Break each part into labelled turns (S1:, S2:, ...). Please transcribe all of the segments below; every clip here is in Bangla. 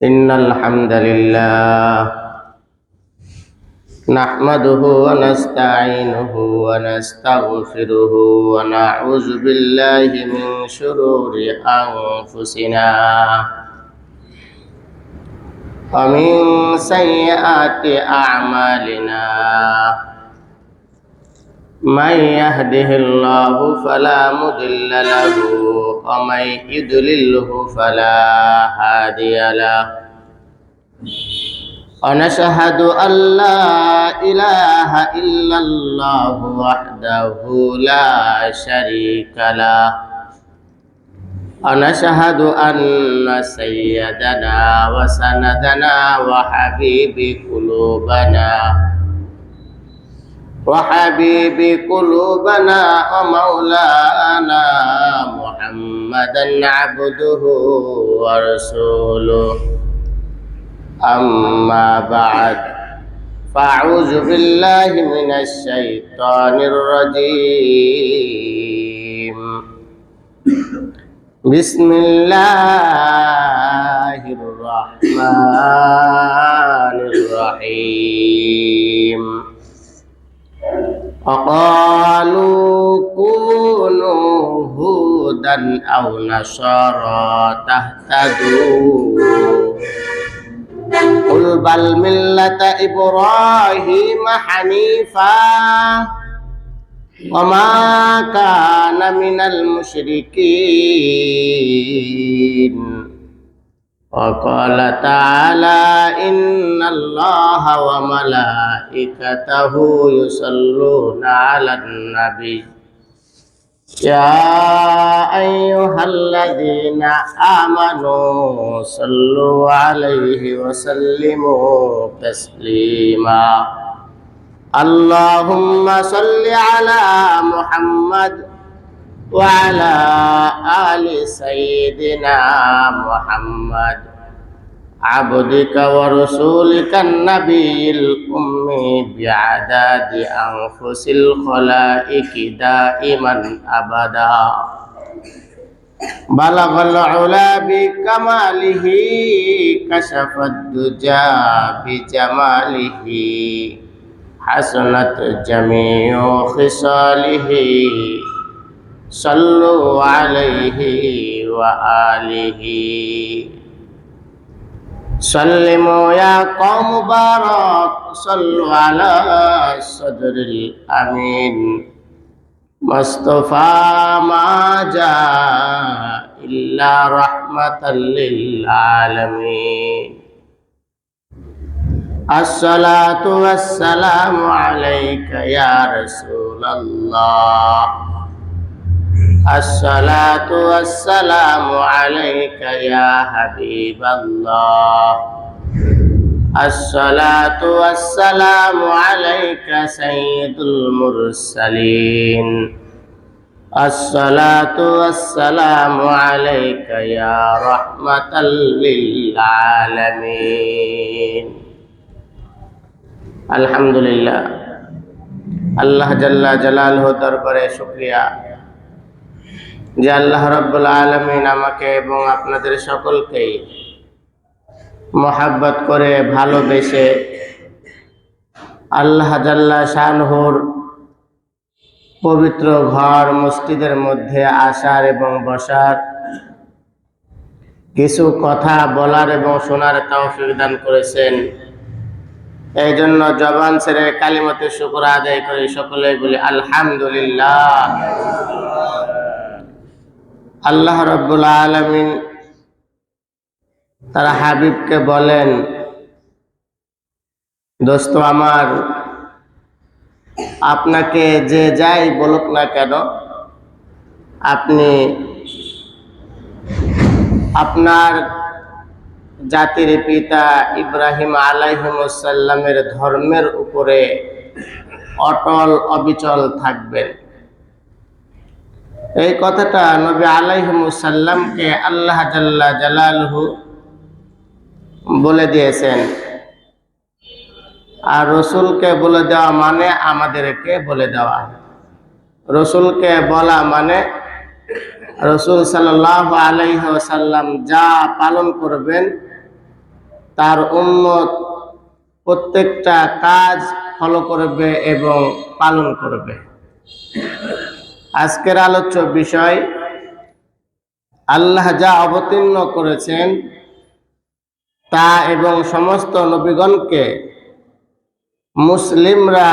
S1: إن الحمد لله نحمده ونستعينه ونستغفره ونعوذ بالله من شرور أنفسنا ومن سيئات أعمالنا من يهده الله فلا مضل له ومن يضلله فلا هادي له ونشهد أن لا إله إلا الله وحده لا شريك له ونشهد أن سيدنا وسندنا وحبيب قلوبنا ومولانا محمدا عبده ورسوله أما بعد فأعوذ بالله من الشيطان الرجيم بسم الله الرحمن الرحيم وقالوا كونوا هودا أو نصارى تهتدوا قل بل ملة إبراهيم حنيفا وما كان من المشركين وقال تعالى إن الله وملائكته يصلون على النبي يا أيها الذين آمنوا صلوا عليه وسلموا تسليما اللهم صل على محمد وعلى آل سيدنا محمد عبدك ورسولك النبي الأمي بعدد أنفس الخلائق دائما أبدا بلغ العلا بكماله كشف الدجى بجماله حسنت جميع خصاله صلوا عليه وآله سلموا يا قوم بارك صلوا على الصدر الأمين مصطفى ما جاء إلا رحمة للعالمين الصلاة والسلام عليك يا رسول الله الصلاة والسلام عليك يا حبيب الله الصلاة والسلام عليك سيد المرسلين الصلاة والسلام عليك يا رحمة للعالمين আলহামদুলিল্লাহ আল্লাহ জাল্লা জালালহু দরবারে শুকরিয়া যে আল্লাহ রাব্বুল আলামিন আমাকে এবং আপনাদের সকলকেই মহব্বত করে ভালোবেসে আল্লাহ জাল্লা শানহুর পবিত্র ঘর মসজিদের মধ্যে আসার এবং বসার কিছু কথা বলার এবং শোনার তৌফিক দান করেছেন। এই জন্য জবান ছেড়ে কালিমাতে শুকর আদায় করে সকলেই বলি আলহামদুলিল্লাহ। আল্লাহ রাব্বুল আলামিন তার হাবিবকে বলেন, দোস্ত আমার, আপনাকে যে যাই বলুক না কেন, আপনি আপনার জাতির পিতা ইব্রাহিম আলাইহিসসালামের ধর্মের উপরে অটল অবিচল থাকবেন। এই কথাটা নবী আলাইহিসসালামকে আল্লাহ জাল্লা জালালহু বলে দিয়েছেন, আর রসুলকে বলে দেওয়া মানে আমাদেরকে বলে দেওয়া। রসুলকে বলা মানে রাসূল সাল্লাল্লাহু আলাইহি ওয়াসাল্লাম যা পালন করবেন তার উম্মত প্রত্যেকটা কাজ ফলো করবে এবং পালন করবে। আজকের আলোচ্য বিষয় আল্লাহ যা অবতীর্ণ করেছেন তা এবং সমস্ত নবীগণকে মুসলিমরা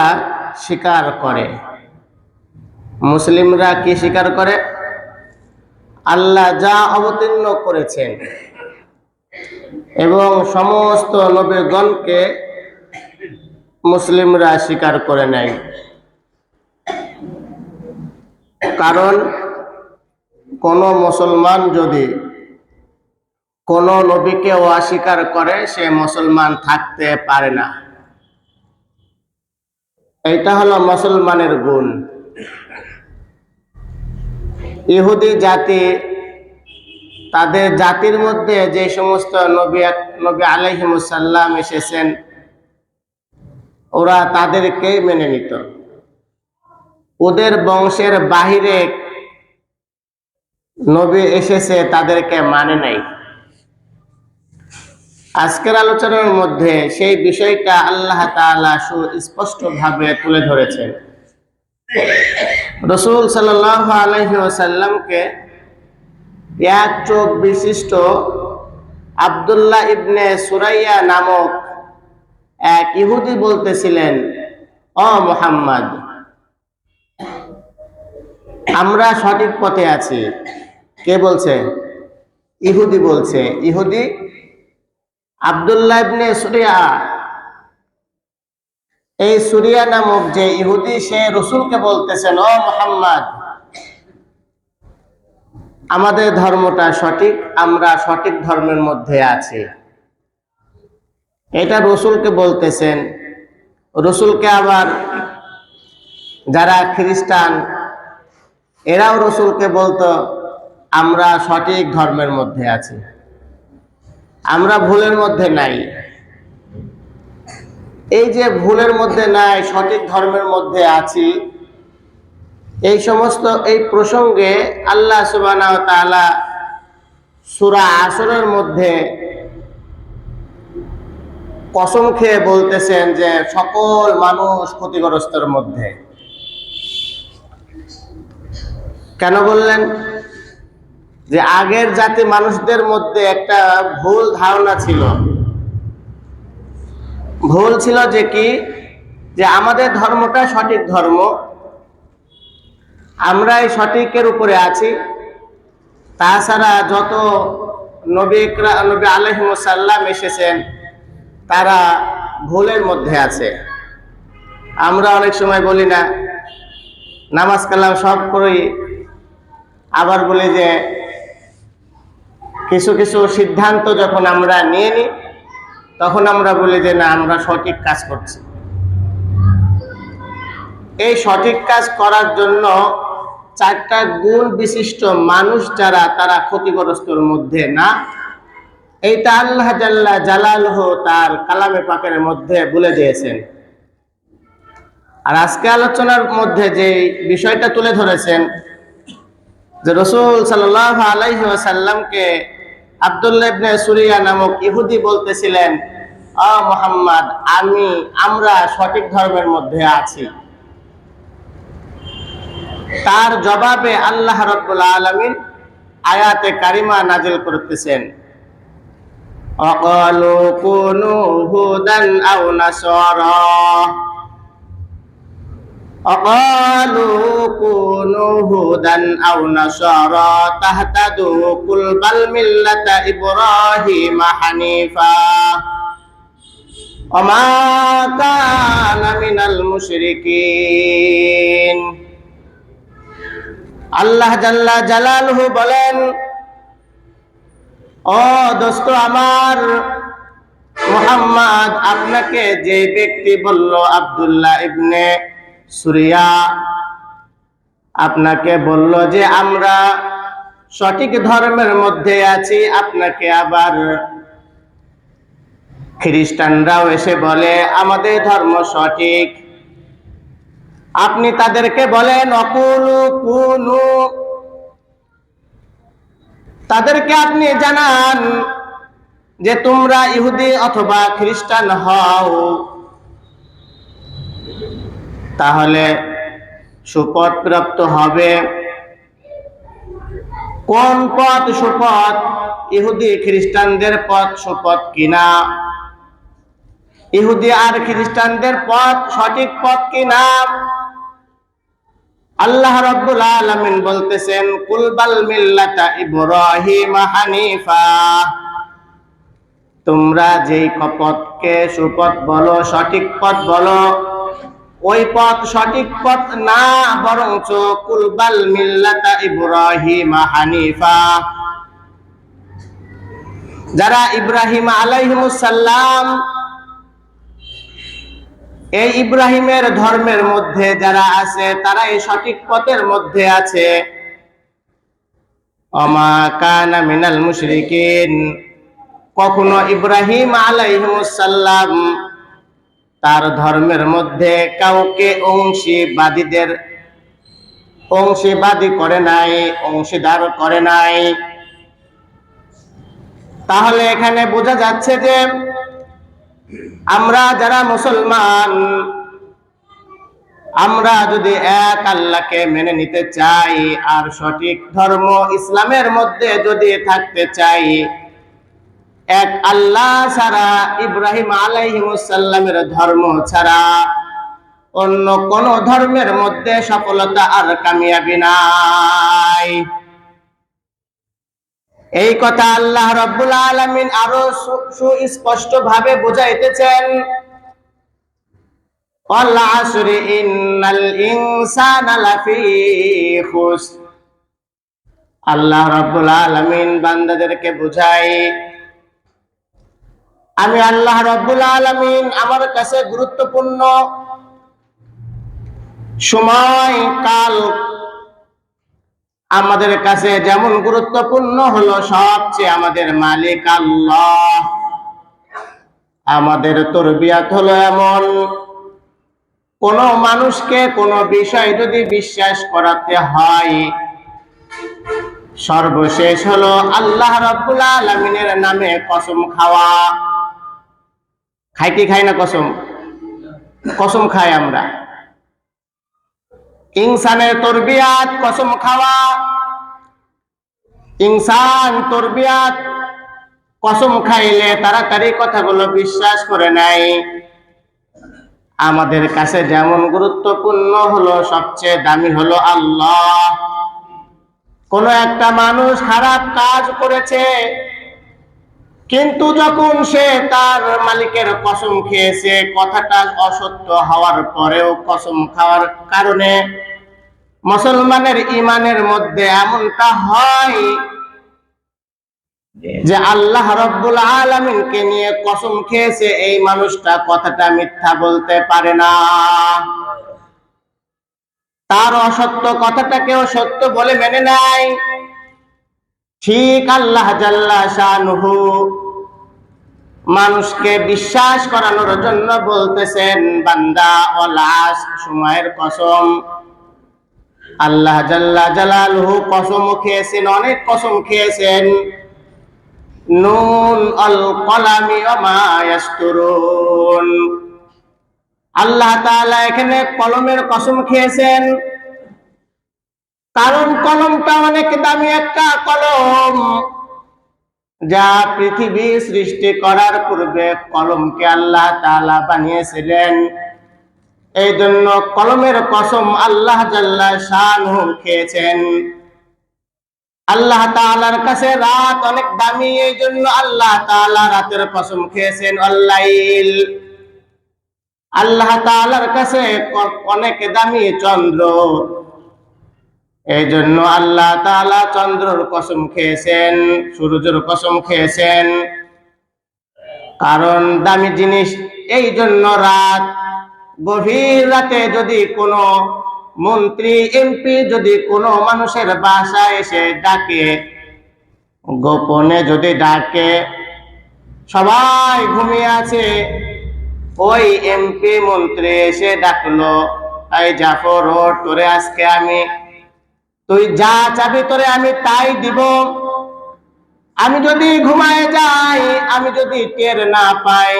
S1: স্বীকার করে। মুসলিমরা কি স্বীকার করে? আল্লাহ যা অবতীর্ণ করেছেন এবং সমস্ত নবীগণকে মুসলিমরা স্বীকার করে নেয়। কারণ কোন মুসলমান যদি কোন নবীকে অস্বীকার করে সে মুসলমান থাকতে পারে না। এটা হলো মুসলমানের গুণ। ইহুদি জাতি তাদের জাতির মধ্যে যে সমস্ত নবী আলাইহিমুস সালাম এসেছেন ওরা তাদেরকে মেনে নিত। ওদের বংশের বাহিরে নবী এসেছে তাদেরকে মানে নাই। আজকের আলোচনার মধ্যে সেই বিষয়টা আল্লাহ তাআলা সুস্পষ্টভাবে তুলে ধরেছেন। রাসূল সাল্লাল্লাহু আলাইহি ওয়াসাল্লামকে এক চোখ বিশিষ্ট আব্দুল্লাহ ইবনে সুরাইয়া নামক এক ইহুদি বলতেছিলেন, ও মুহাম্মদ, আমরা সঠিক পথে আছি। কে বলছে? ইহুদি বলছে। ইহুদি আব্দুল্লাহ ইবনে সুরিয়া, এই সুরিয়া নামক যে ইহুদি সে রাসূলকে বলতেছেন, ও মুহাম্মদ, আমাদের ধর্মটা সঠিক, আমরা সঠিক ধর্মের মধ্যে আছি। এটা রাসূলকে বলতেছেন। রাসূলকে আবার যারা খ্রিস্টান এরাও রাসূলকে বলতো আমরা সঠিক ধর্মের মধ্যে আছি, আমরা ভুলের মধ্যে নাই। এই যে ভুলের মধ্যে নাই, সঠিক ধর্মের মধ্যে আছি, এই সমস্ত এই প্রসঙ্গে আল্লাহ সুবহানাহু ওয়া তাআলা সূরা আসরের মধ্যে কসম খেয়ে বলতেছেন যে সকল মানুষ ক্ষতিগ্রস্তের মধ্যে। কেন বললেন? যে আগের জাতি মানুষদের মধ্যে একটা ভুল ধারণা ছিল। ভুল ছিল যে কি, যে আমাদের ধর্মটা সঠিক ধর্ম, আমরা এই সঠিকের উপরে আছি, তাছাড়া যত নবী আলাইহিমুস সালাম এসেছেন তারা ভুলের মধ্যে আছে। আমরা অনেক সময় বলি না, নামাজ কালাম সব করি, আবার বলি যে কিছু কিছু সিদ্ধান্ত যখন আমরা নিয়ে নিই তখন আমরা বলি যে না, আমরা সঠিক কাজ করছি। এই সঠিক কাজ করার জন্য চারটা গুণ বিশিষ্ট মানুষ যারা, তারা ক্ষতিগ্রস্তের মধ্যে না। এইটা আল্লাহ জাল্লা জালালুহু তার কালামে পাকের মধ্যে বলে দিয়েছেন। আর আজকে আলোচনার মধ্যে যে বিষয়টা তুলে ধরেছেন যে রাসূল সাল্লাল্লাহু আলাইহি ওয়াসাল্লামকে আব্দুল্লাহ ইবনে সুরিয়া নামক ইহুদি বলতেছিলেন, ও মুহাম্মদ, আমরা সঠিক ধর্মের মধ্যে আছি। তার জবাবে আল্লাহ রাব্বুল আলামিন আয়াতে কারিমা নাযিল করতেছেন, ওয়াকালু কুনু হুদান আও নাসারা, وقالوا كونوا هودا أو نصارى تهتدوا قل بل ملة إبراهيم حنيفا وما كان من المشركين। আল্লাহ জাল্লা জালালুহু বলেন, ও দোস্ত আমার মুহাম্মদ, আপনাকে যে ব্যক্তি বলল আব্দুল্লাহ ইবনে সুরিয়া, আপনাকে বলল যে আমরা সঠিক ধর্মের মধ্যে আছি, আপনাকে আবার খ্রিস্টানরাও এসে বলে আমাদের ধর্ম সঠিক। আপনি তাদেরকে বলেন অকুলু কুনু তাদেরকে আপনি জানান যে তোমরা ইহুদি অথবা খ্রিস্টান হও, তাহলে সুপথ প্রাপ্ত হবে। কোন পথ সুপথ? ইহুদি খ্রিস্টানদের পথ সুপথ কিনা, ইহুদি আর খ্রিস্টানদের পথ সঠিক পথ কিনা। আল্লাহ রাব্বুল আলামিন বলতেছেন, কুল বাল মিল্লাতা ইব্রাহিম হানিফা, তোমরা যেই পথকে সুপথ বলো, সঠিক পথ বলো, ওই পথ সঠিক পথ না, বরঞ্চ কুল বাল মিল্লাতা ইব্রাহিম হানিফা, যারা ইব্রাহিম আলাইহিস সালাম, এই ইব্রাহিমের ধর্মের মধ্যে যারা আছে তারা এই সঠিক পথের মধ্যে আছে। ওমা কানা মিনাল মুশরিকিন, কখনো ইব্রাহিম আলাইহিস সালাম তার ধর্মের মধ্যে কাউকে অংশীবাদী করে নাই, অংশীদার করে নাই। তাহলে এখানে বোঝা যাচ্ছে যে আমরা যারা মুসলমান, আমরা যদি এক আল্লাহকে মেনে নিতে চাই আর সঠিক ধর্ম ইসলামের মধ্যে যদি থাকতে চাই, এক আল্লাহ ছাড়া, ইব্রাহিম আলাইহিস সালামের ধর্ম ছাড়া অন্য কোন ধর্মের মধ্যে সফলতা আর কামিয়াবি নাই। এই কথা আল্লাহ রাব্বুল আলামিন আরো সুস্পষ্ট ভাবে বুঝাইতেছেন, ওয়াল আসরি ইন্নাল ইনসানা লাফি খুসর। আল্লাহ রাব্বুল আলামিন বান্দাদেরকে বুঝাই, আমি আল্লাহ রাব্বুল আলামিন আমার কাছে গুরুত্বপূর্ণ সময় কাল আমাদের কাছে যেমন গুরুত্বপূর্ণ হলো, সবচেয়ে আমাদের মালিক আল্লাহ। আমাদের তরবিয়াত হলো এমন, কোন মানুষকে কোন বিষয় যদি বিশ্বাস করাতে হয়, সর্বশেষ হলো আল্লাহ রাব্বুল আলামিনের নামে কসম খাওয়া। খাই কি খাই না কসম? কসম খাই আমরা। ইনসানের তরবিয়াত কসম খাওয়া, ইনসান তরবিয়াত কসম খাইলে তাড়াতাড়ি কথাগুলো বিশ্বাস করে নাই। আমাদের কাছে যেমন গুরুত্বপূর্ণ হলো, সবচেয়ে দামি হলো আল্লাহ। কোন একটা মানুষ খারাপ কাজ করেছে, কিন্তু যখন সে তার মালিকের কসম খেয়েছে, কথাটা অসত্য হওয়ার পরেও কসম খাওয়ার কারণে মুসলমানের ঈমানের মধ্যে এমনটা হয় যে আল্লাহ রাব্বুল আলামিনকে নিয়ে কসম খেয়েছে, এই মানুষটা কথাটা মিথ্যা বলতে পারে না, তার অসত্য কথাটাকেও সত্য বলে মেনে নেয়। ঠিক আল্লাহ জাল্লা শানুহু মানুষকে বিশ্বাস করানোর জন্য বলতেছেন, বান্দা ওয়াল আসর, সময়ের কসম। আল্লাহ জাল্লা জালালুহু কসম খেয়েছেন, অনেক কসম খেয়েছেন। নুন আল কলামি ওয়া মা ইয়াসতুরুন, আল্লাহ তাআলা এখানে কলমের কসম খেয়েছেন, কারণ কলমটা অনেক দামি একটা কলম, যা পৃথিবী সৃষ্টি করার পূর্বে কলমকে আল্লাহ তাআলা বানিয়েছিলেন। এই জন্য কলমের কসম আল্লাহ জাল্লা শানুহু খেয়েছেন। আল্লাহ তাআলার কাছে রাত অনেক দামি, এই জন্য আল্লাহ তাআলা রাতের কসম খেয়েছেন। আল-লাইল, আল্লাহ তাআলার কাছে অনেক দামি চন্দ্র, এই জন্য আল্লাহ তাআলা চন্দ্রের কসম খেয়েছেন, সূর্যের কসম খেয়েছেন। কারণ দামি জিনিস, এই জন্য রাত। গভীর রাতে যদি কোনো মন্ত্রী এমপি যদি কোনো মানুষের বাসায় এসে ডাকে, গোপনে যদি ডাকে, সবাই ঘুমিয়ে আছে, ওই এমপি মন্ত্রী এসে ডাকলো, এই জাফর ওঠ, তোরে আজকে তুই যা চাবি তোরে আমি তাই দিব। আমি যদি ঘুমায় যাই, আমি যদি টের না পাই,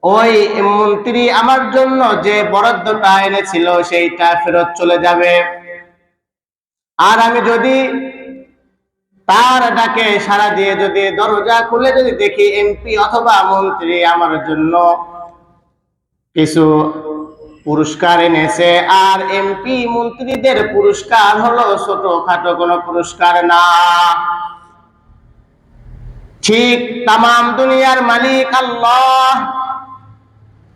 S1: ওই মন্ত্রী আমার জন্য যে বরাদ্দটা এনেছিল সেইটা ফেরত চলে যাবে। আর আমি যদি তার ডাকে সাড়া দিয়ে যদি দরজা খুলে যদি দেখি এমপি অথবা মন্ত্রী আমার জন্য কিছু পুরস্কার এনেছে, আর এমপি মন্ত্রীদের পুরস্কার হলো ছোটখাটো কোনো পুরস্কার না, ঠিক তামাম দুনিয়ার মালিক আল্লাহ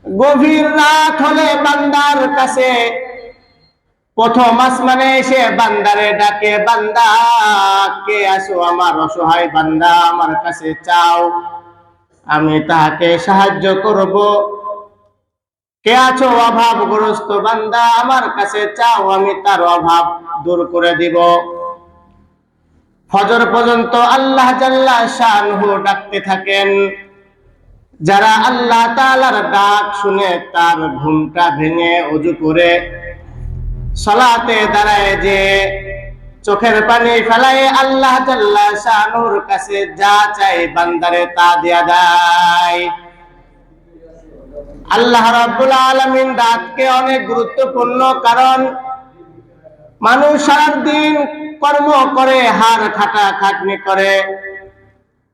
S1: গভীর রাত হলে বান্দার কাছে প্রথম আসমানে এসে বান্দারে ডাকে, বান্দা কে আছো, আমার অসহায় বান্দা আমার কাছে চাও, আমি তাকে সাহায্য করব। কে আছো অভাবগ্রস্ত বান্দা, আমার কাছে চাও, আমি তার অভাব দূর করে দিব। ফজর পর্যন্ত আল্লাহ জাল্লা শানহু ডাকতে থাকেন। যারা আল্লাহ তাআলার ডাক শুনে তার ঘুমটা ভেঙে ওযু করে সালাতে দাঁড়ায়, যে চোখের পানি ফেলায় আল্লাহ জাল্লা শানুর কাছে যা চাই বান্দারে তা দেয়া দেয়। আল্লাহ রাব্বুল আলামিন রাতকে অনেক গুরুত্বপূর্ণ, কারণ মানুষ সারাদিন কর্ম করে, হাড় খাটাখাটনি করে,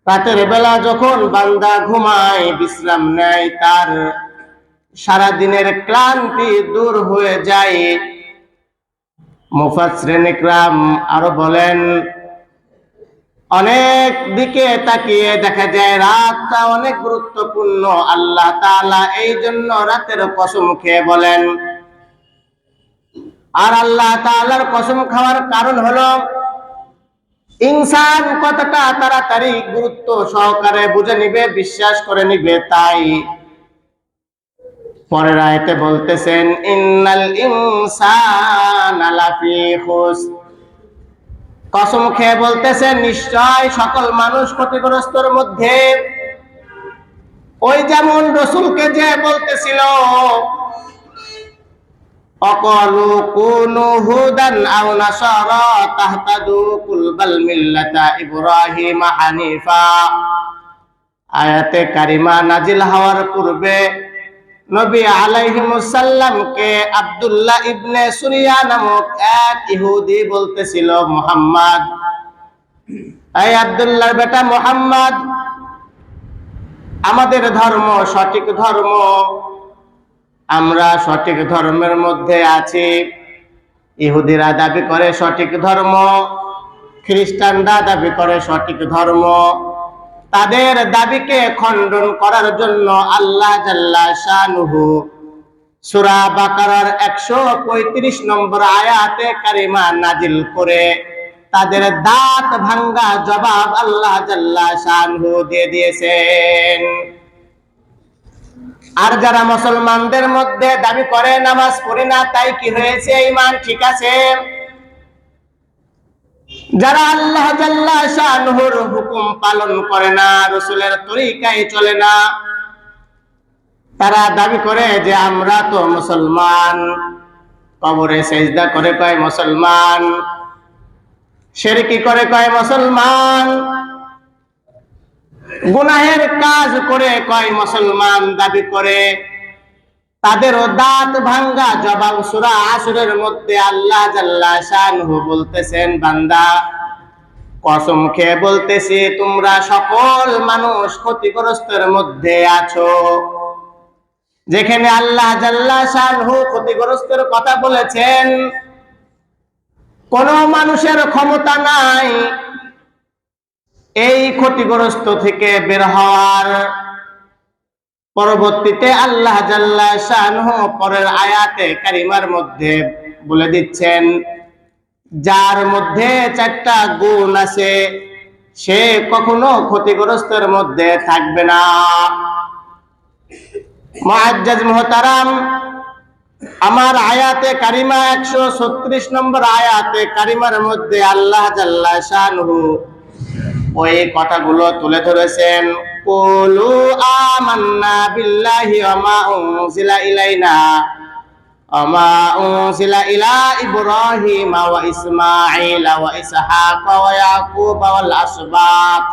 S1: রাতের বেলা যখন বান্দা ঘুমায় বিশ্রাম নেয় তার সারাদিনের ক্লান্তি দূর হয়ে যায়। মুফাসসিরিন ইকরাম আরো বলেন, অনেক দিকে তাকিয়ে দেখা যায় রাতটা অনেক গুরুত্বপূর্ণ। আল্লাহ তাআলা এই জন্য রাতের কসম খেয়ে বলেন, আর আল্লাহ তাআলার কসম খাওয়ার কারণ হলো ইনসান কতটা তাড়াতাড়ি গুরুত্ব সহকারে বুঝে নিবে, বিশ্বাস করে নিবে। তাই পরের আয়াতে বলতেছেন, ইন্নাল ইনসানা লাফি খুসর, কসম খেয়ে বলতেছেন নিশ্চয় সকল মানুষ ক্ষতিগ্রস্তর মধ্যে। ওই যেমন রাসূলকে যে বলতেছিল অকালু কুনু হুদান আও নাসারা তাহতাদু কুল বাল মিল্লাতা ইব্রাহিম হানিফা, আয়াতে কারিমা নাজিল হওয়ার পূর্বে নবী আলাইহিস সালামকে আব্দুল্লাহ ইবনে সুরিয়া নামক এক ইহুদি বলতেছিল, মুহাম্মদ, এই আব্দুল্লাহর বেটা মুহাম্মদ, আমাদের ধর্ম সঠিক ধর্ম, আমরা সঠিক ধর্মের মধ্যে আছি। ইহুদিরা দাবি করে সঠিক ধর্ম, খ্রিস্টানরা দাবি করে সঠিক ধর্ম। তাদের দাবিকে খণ্ডন করার জন্য আল্লাহ জাল্লা শানুহু সূরা বাকারার 135 নম্বর আয়াতে কারিমা নাজিল করে তাদের দাঁত ভাঙ্গা জবাব আল্লাহ জাল্লা শানুহু দিয়ে দিয়েছেন। আর যারা মুসলমানদের মধ্যে দাবি করে নামাজ পড়ি না, তাই কি হয়েছে, ঈমান ঠিক আছে? যারা আল্লাহ জাল্লা শানুহুর হুকুম পালন করে না, রাসূলের তরিকায় চলে না, তারা দাবি করে যে আমরা তো মুসলমান। কবরে সেজদা করে কয় মুসলমান, শিরকি করে কয় মুসলমান, গুনাহের কাজ করে কয় মুসলমান দাবি করে। তাদেরও দাঁত ভাঙ্গা জবাব সূরা আসরের মধ্যে আল্লাহ জাল্লা শানুহু বলতেছেন, বান্দা কসম খেয়ে বলতেছি তোমরা সকল মানুষ ক্ষতিগ্রস্তের মধ্যে আছো। যেখানে আল্লাহ জাল্লা শানুহু ক্ষতিগ্রস্তের কথা বলেছেন, কোন মানুষের ক্ষমতা নাই এই ক্ষতিগ্রস্ত থেকে বের হওয়ার। পরবর্তীতে আল্লাহ জাল্লা শানুহু পরের আয়াতে কারিমার মধ্যে বলে দিচ্ছেন, যার মধ্যে 4টা গুণ আছে সে কখনো ক্ষতিগ্রস্তের মধ্যে থাকবে না। মুআজ্জাজ মুহতারাম, আমার আয়াতে কারিমা 136 নম্বর আয়াতে কারিমার মধ্যে আল্লাহ জাল্লা শানুহু ওই কথাগুলো তুলে ধরেছেন। কুলু আমান্না বিল্লাহি ওয়া মা উনজিলা ইলাইনা আমা উনজিলা ইলা ইব্রাহিম ওয়া ইসমাঈল ওয়া ইসহাক ওয়া ইয়াকুব ওয়াল আসবাত।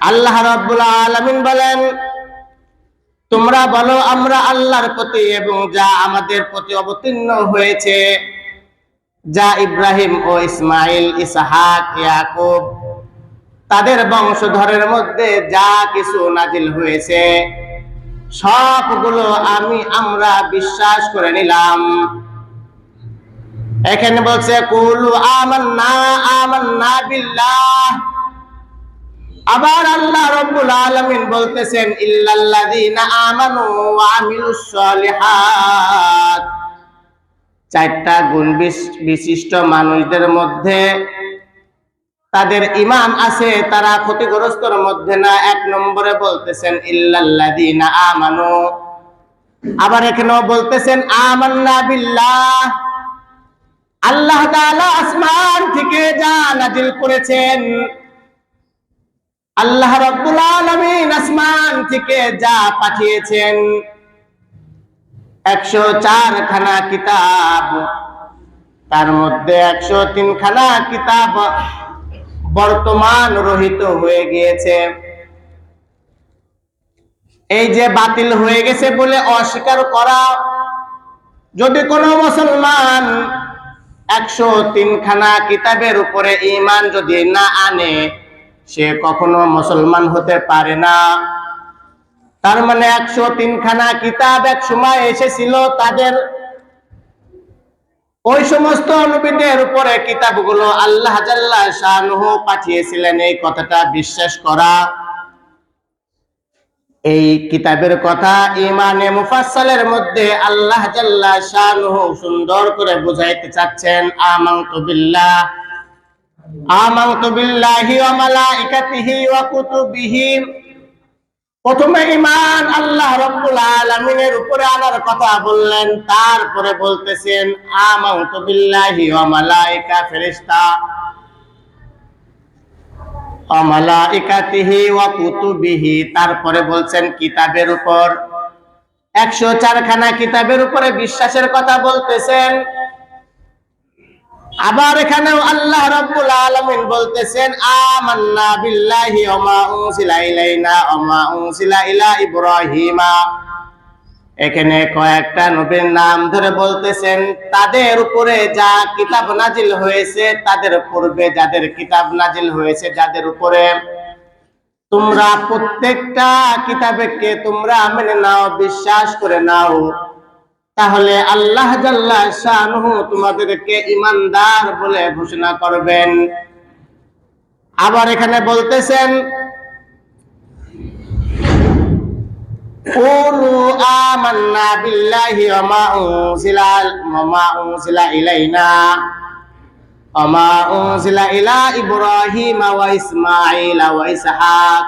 S1: আল্লাহ রাব্বুল আলামিন বলেন, তোমরা বলো আমরা আল্লাহর প্রতি এবং যা আমাদের প্রতি অবতীর্ণ হয়েছে, যা ইব্রাহিম ও ইসমাইল, ইসহাক, ইয়াকুব তাদের বংশধরের মধ্যে যা কিছু নাজিল হয়েছে সবগুলো আমরা বিশ্বাস করে নিলাম। এখানে বলছে কুলু আমান্না আমান্না বিল্লাহ। আবার আল্লাহ রাব্বুল আলামিন বলতেছেন ইল্লাল্লাযীনা আমানু ওয়া আমিলুস সলিহাত। চারটা গুণ বিশিষ্ট মানুষদের মধ্যে তাদের ঈমান আছে, তারা ক্ষতিগ্রস্তর মধ্যে না। এক নম্বরে বলতেছেন ইল্লাল্লাযীনা আমানু। আবার এখানেও বলতেছেন আমান্না বিল্লাহ। আল্লাহ তাআলা আসমান থেকে যা নাজিল করেছেন, আল্লাহ রাব্বুল আলামিন আসমান থেকে যা পাঠিয়েছেন 104 খানা কিতাব, তার মধ্যে 103 খানা কিতাব বর্তমান রহিত হয়ে গিয়েছে। এই যে বাতিল হয়ে গেছে বলে অস্বীকার করা, যদি কোনো মুসলমান 103 খানা কিতাবের উপরে ঈমান যদি না আনে, সে কখনো মুসলমান হতে পারে না। তার মানে 103 খানা কিতাব এক সময় এসেছিল, তাদের ওই সমস্ত নবীদের উপরে কিতাবগুলো আল্লাহ জাল্লা শানুহু পাঠিয়েছিলেন, এই কথাটা বিশ্বাস করা। এই কিতাবের কথা ঈমানে মুফাসসালের মধ্যে আল্লাহ জাল্লা শানুহু সুন্দর করে বুঝাইতে চাচ্ছেন। আমানতু বিল্লাহি ওয়া মালাইকাতিহি ওয়া কুতুবিহি। প্রথমে ঈমান আল্লাহ রাব্বুল আলামিনের উপরে আনার কথা বললেন, তারপরে বলতেছেন আমানতু বিল্লাহি ওয়া মালাইকা, ফেরেশতা, ওয়া মালাইকাতিহি ওয়া কুতুবিহি, তারপরে বলছেন কিতাবের উপর 104 খানা কিতাবের উপরে বিশ্বাসের কথা বলতেছেন। আবার এখানেও আল্লাহ রাব্বুল আলামিন বলতেছেন আমান্না বিল্লাহি ওয়া মা উনজিলা ইলাইনা ওয়া মা উনজিলা ইলা ইব্রাহিমা। এখানে কয়েকটা নবীর নাম ধরে বলতেছেন, তাদের উপরে যা কিতাব নাজিল হয়েছে, তাদের পূর্বে যাদের কিতাব নাজিল হয়েছে, যাদের উপরে তোমরা প্রত্যেকটা কিতাবকে তোমরা মেনে নাও, বিশ্বাস করে নাও, তাহলে আল্লাহ জাল্লা শানুহু তোমাদেরকে ঈমানদার বলে ঘোষণা করবেন। আবার এখানে বলতেছেন কুলু আমান্না বিল্লাহি ওয়া মা উনজিলা ইলাইনা ওয়া মা উনজিলা ইলা ইব্রাহিম ওয়া ইসমাঈল ওয়া ইসহাক।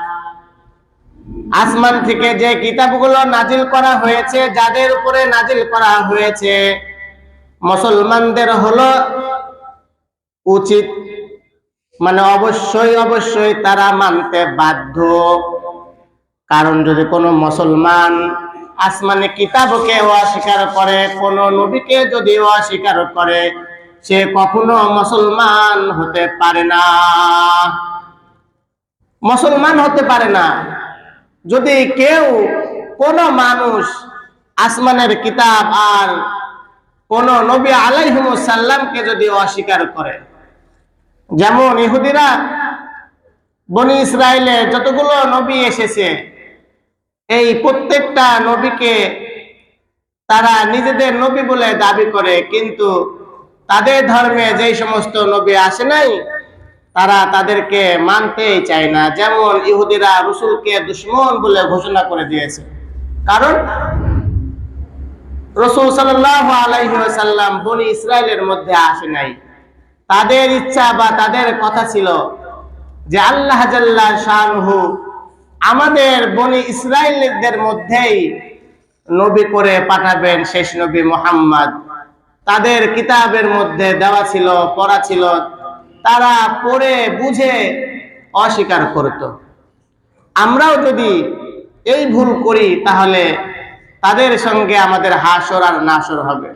S1: আসমান থেকে যে কিতাবগুলো নাজিল করা হয়েছে, যাদের উপরে নাজিল করা হয়েছে, মুসলমানদের হলো উচিত, মানে অবশ্যই তারা মানতে বাধ্য। কারণ যদি কোনো মুসলমান আসমানে কিতাবকে অস্বীকার করে, কোনো নবীকে যদি অস্বীকার করে, সে কখনো মুসলমান হতে পারে না, মুসলমান হতে পারে না। যদি কেউ, কোন মানুষ আসমানের কিতাব আর কোন নবী আলাইহিমুস সালামকে যদি অস্বীকার করে, যেমন ইহুদিরা বনি ইসরাইলে যতগুলো নবী এসেছে, এই প্রত্যেকটা নবীকে তারা নিজেদের নবী বলে দাবি করে, কিন্তু তাদের ধর্মে যেই সমস্ত নবী আসে নাই, তারা তাদেরকে মানতেই চায় না। যেমন ইহুদিরা রাসূলকে দুশমন বলে ঘোষণা করে দিয়েছে, কারণ রাসূল সাল্লাল্লাহু আলাইহি ওয়াসাল্লাম বনি ইসরাইলের মধ্যে আসে নাই। তাদের ইচ্ছা বা তাদের কথা ছিল যে আল্লাহ জাল্লা শানুহু আমাদের বনি ইসরাইলদের মধ্যেই নবী করে পাঠাবেন শেষ নবী মুহাম্মদ। তাদের কিতাবের মধ্যে দেওয়া ছিল, পড়া ছিল, তারা পড়ে বুঝে অস্বীকার করত। আমরাও যদি এই ভুল করি, তাহলে তাদের সঙ্গে আমাদের হাসর আর নাসর হবে।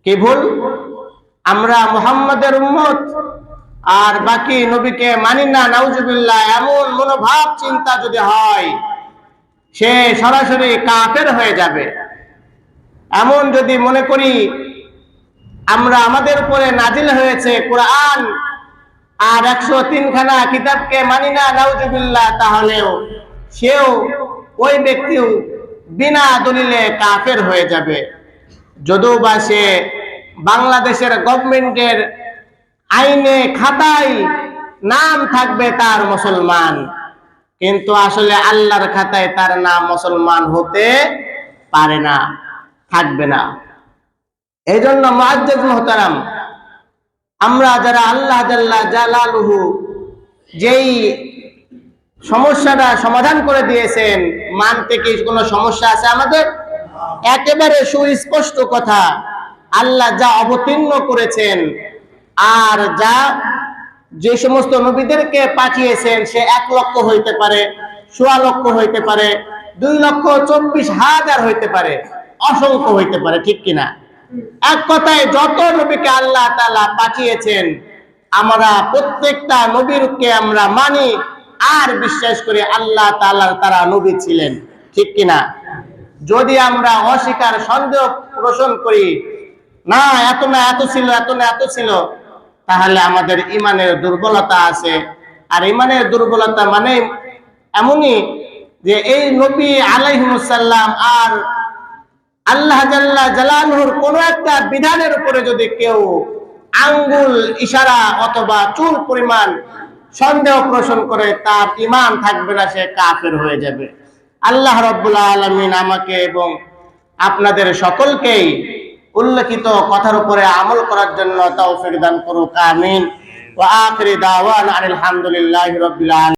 S1: কি ভুল? আমরা মুহাম্মাদের উম্মত আর বাকি নবীকে মানি না, নাউজুবিল্লাহ, এমন মনোভাব চিন্তা যদি হয়, সে সরাসরি কাফের হয়ে যাবে। এমন যদি মনে করি আমরা আমাদের উপরে নাজিল হয়েছে কোরআন আর 103 খানা কিতাবকে মানি না, নাউজুবিল্লাহ, তাহলেও ওই ব্যক্তিও বিনা দলিলে কাফের হয়ে যাবে। যদিও বা সে বাংলাদেশের গভর্নমেন্টের আইনে খাতায় নাম থাকবে তার মুসলমান, কিন্তু আসলে আল্লাহর খাতায় তার নাম মুসলমান হতে পারে না, থাকবে না। এই জন্য মুআজ্জাজ মুহতারাম, আমরা যারা আল্লাহ জাল্লা জালালুহু যেই সমস্যাটা সমাধান করে দিয়েছেন, মানতে কি কোনো সমস্যা আছে আমাদের? একেবারে সুস্পষ্ট কথা, আল্লাহ যা অবতীর্ণ করেছেন আর যে সমস্ত নবীদেরকে পাঠিয়েছেন, সে 1 লক্ষ হইতে পারে, 1.25 লক্ষ হইতে পারে, 2,24,000 হইতে পারে, অসংখ্য হইতে পারে, ঠিক কিনা? এক কথায় যত নবীকে আল্লাহ তাআলা পাঠিয়েছেন, আমরা প্রত্যেকটা নবীকে আমরা মানি আর বিশ্বাস করি আল্লাহ তাআলার তারা নবী ছিলেন, ঠিক কিনা? যদি আমরা অস্বীকার, সন্দেহ পোষণ করি, না এত না এত ছিল, এত না এত ছিল, তাহলে আমাদের ইমানের দুর্বলতা আছে। আর ইমানের দুর্বলতা মানে এমনই যে এই নবী আলাইহিস সালাম আর আল্লাহ জাল্লা জালালুহুর কোন একটা বিধানের উপরে যদি কেউ আঙ্গুল ইশারা অথবা চুল পরিমাণ সন্দেহ পোষণ করে, তার ঈমান থাকবে না, সে কাফের হয়ে যাবে। আল্লাহ রাব্বুল আলামিন আমাকে এবং আপনাদের সকলকেই উল্লেখিত কথার উপরে আমল করার জন্য তৌফিক দান করুক, আমিন। ওয়া আখিরি দাওয়ানা আলহামদুলিল্লাহি রাব্বিল আলামিন।